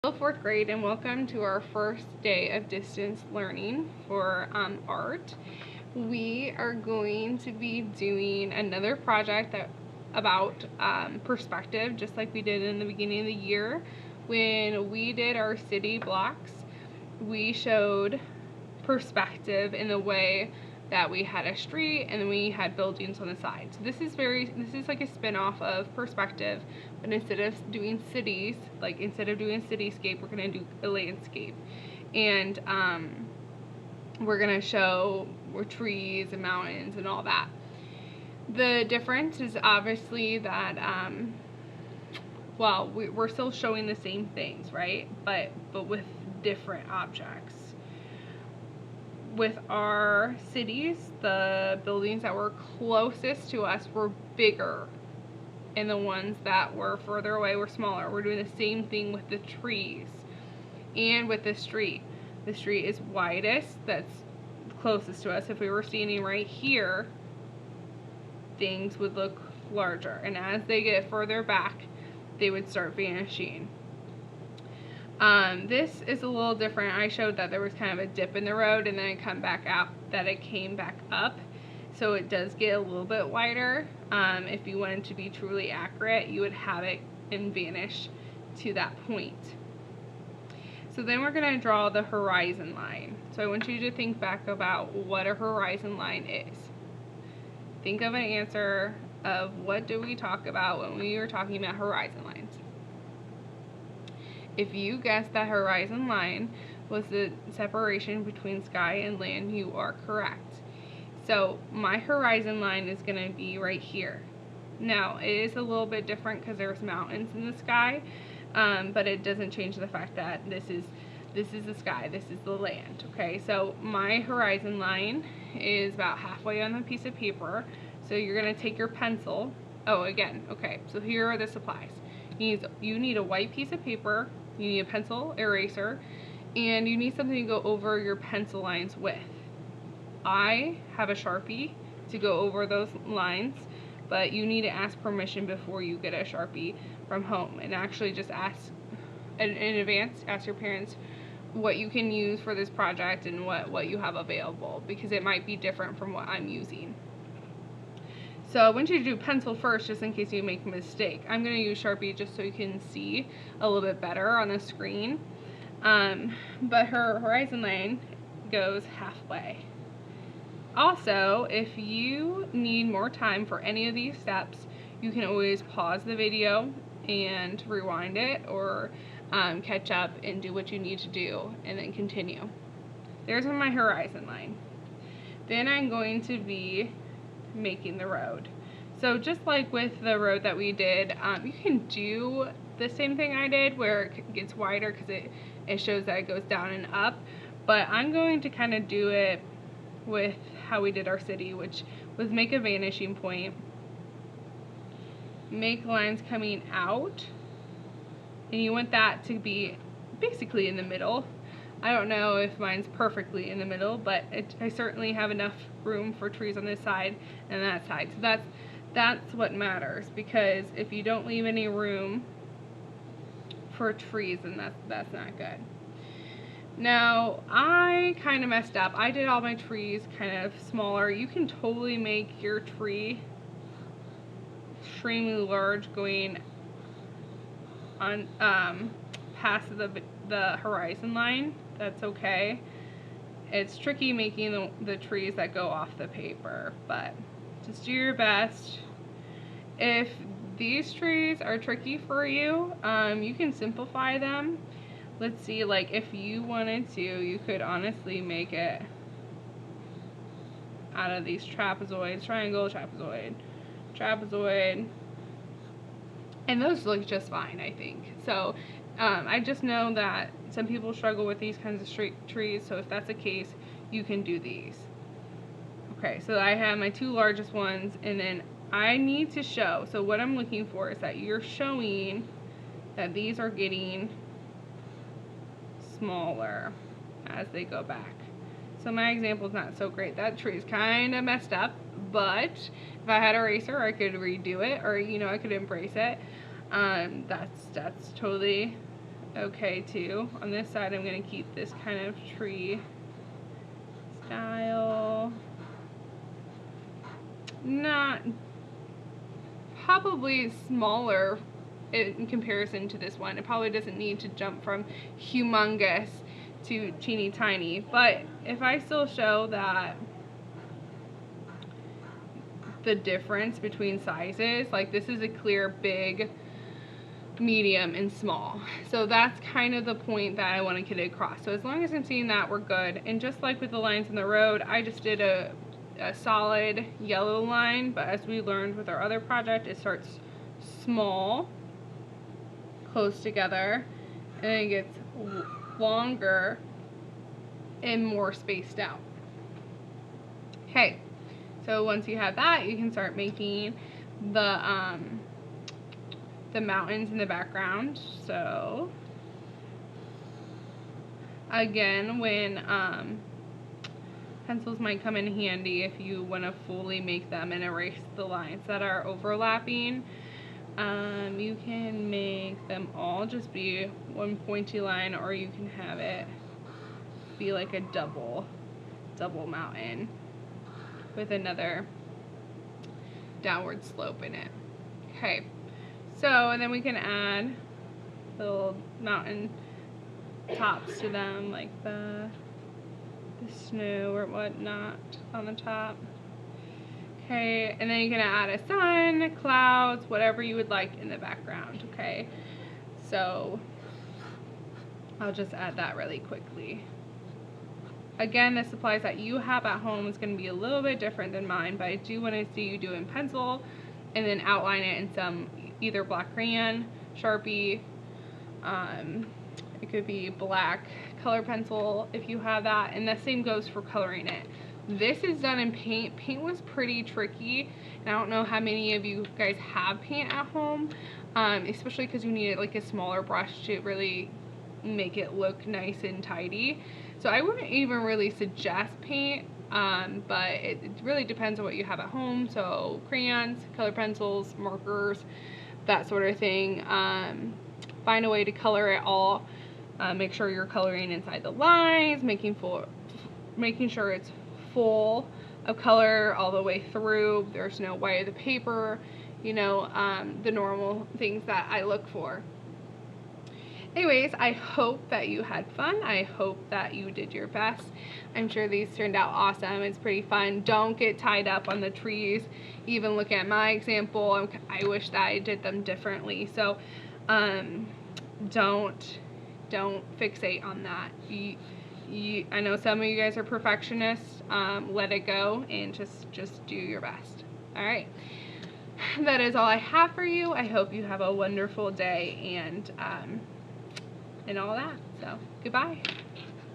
Hello, fourth grade, and welcome to our first day of distance learning for art. We are going to be doing another project about perspective, just like we did in the beginning of the year. When we did our city blocks, we showed perspective in the way that we had a street and then we had buildings on the side. So this is like a spin-off of perspective, but instead of doing cities, like instead of doing a cityscape, we're going to do a landscape. And we're going to show trees and mountains and all that. The difference is obviously that we're still showing the same things, right? But with different objects. With our cities, the buildings that were closest to us were bigger, and the ones that were further away were smaller. We're doing the same thing with the trees and with the street. The street is widest, that's closest to us. If we were standing right here, things would look larger, and as they get further back, they would start vanishing. This is a little different. I showed that there was kind of a dip in the road and then it came back up. So it does get a little bit wider. If you wanted to be truly accurate, you would have it and vanish to that point. So then we're going to draw the horizon line. So I want you to think back about what a horizon line is. Think of an answer of what do we talk about when we were talking about horizon lines. If you guessed that horizon line was the separation between sky and land, you are correct. So my horizon line is going to be right here. Now, it is a little bit different because there's mountains in the sky, but it doesn't change the fact that this is the sky, this is the land, okay? So my horizon line is about halfway on the piece of paper. So you're going to take your pencil. Oh, again, okay, so here are the supplies. You need a white piece of paper, you need a pencil, eraser, and you need something to go over your pencil lines with. I have a Sharpie to go over those lines, but you need to ask permission before you get a Sharpie from home, and actually just ask in advance, ask your parents what you can use for this project and what you have available, because it might be different from what I'm using. So I want you to do pencil first, just in case you make a mistake. I'm going to use Sharpie just so you can see a little bit better on the screen. But her horizon line goes halfway. Also, if you need more time for any of these steps, you can always pause the video and rewind it, or catch up and do what you need to do and then continue. There's my horizon line. Then I'm going to be making the road. So just like with the road that we did, you can do the same thing I did where it gets wider because it shows that it goes down and up, but I'm going to kind of do it with how we did our city, which was make a vanishing point, make lines coming out, and you want that to be basically in the middle. I don't know if mine's perfectly in the middle, but I certainly have enough room for trees on this side and that side. So that's what matters, because if you don't leave any room for trees, then that's not good. Now, I kind of messed up. I did all my trees kind of smaller. You can totally make your tree extremely large going on past the horizon line. That's okay. It's tricky making the trees that go off the paper, but just do your best. If these trees are tricky for you, you can simplify them. Let's see, like if you wanted to, you could honestly make it out of these trapezoids, triangle, trapezoid, and those look just fine, I think. So I just know that some people struggle with these kinds of straight trees, so if that's the case, you can do these. Okay, so I have my two largest ones, and then I need to show, so what I'm looking for is that you're showing that these are getting smaller as they go back. So my example is not so great. That tree is kind of messed up, but if I had an eraser, I could redo it, or I could embrace it. That's totally okay too. On this side, I'm going to keep this kind of tree style. Not, probably smaller in comparison to this one. It probably doesn't need to jump from humongous to teeny tiny, but if I still show that the difference between sizes, like this is a clear big, medium, and small. So that's kind of the point that I want to get across. So as long as I'm seeing that, we're good. And just like with the lines in the road, I just did a solid yellow line, but as we learned with our other project, it starts small, close together, and then it gets longer and more spaced out. Okay, so once you have that, you can start making the mountains in the background. So again, when pencils might come in handy if you want to fully make them and erase the lines that are overlapping. You can make them all just be one pointy line, or you can have it be like a double mountain with another downward slope in it. Okay, so and then we can add little mountain tops to them, like the snow or whatnot on the top. Okay, and then you can add a sun, clouds, whatever you would like in the background. Okay, so I'll just add that really quickly. Again, the supplies that you have at home is going to be a little bit different than mine, but I do want to see you do in pencil and then outline it in some either black crayon, Sharpie, it could be black color pencil if you have that, and the same goes for coloring it. This is done in paint. Paint was pretty tricky, and I don't know how many of you guys have paint at home, especially because you need like a smaller brush to really make it look nice and tidy. So I wouldn't even really suggest paint, but it really depends on what you have at home. So crayons, color pencils, markers, that sort of thing. Find a way to color it all. Make sure you're coloring inside the lines, making sure it's full of color all the way through. There's no white of the paper, you know, the normal things that I look for. Anyways, I hope that you had fun. I hope that you did your best. I'm sure these turned out awesome. It's pretty fun. Don't get tied up on the trees. Even look at my example. I wish that I did them differently. So don't fixate on that. I know some of you guys are perfectionists. Let it go and just do your best. All right. That is all I have for you. I hope you have a wonderful day and all that. So goodbye.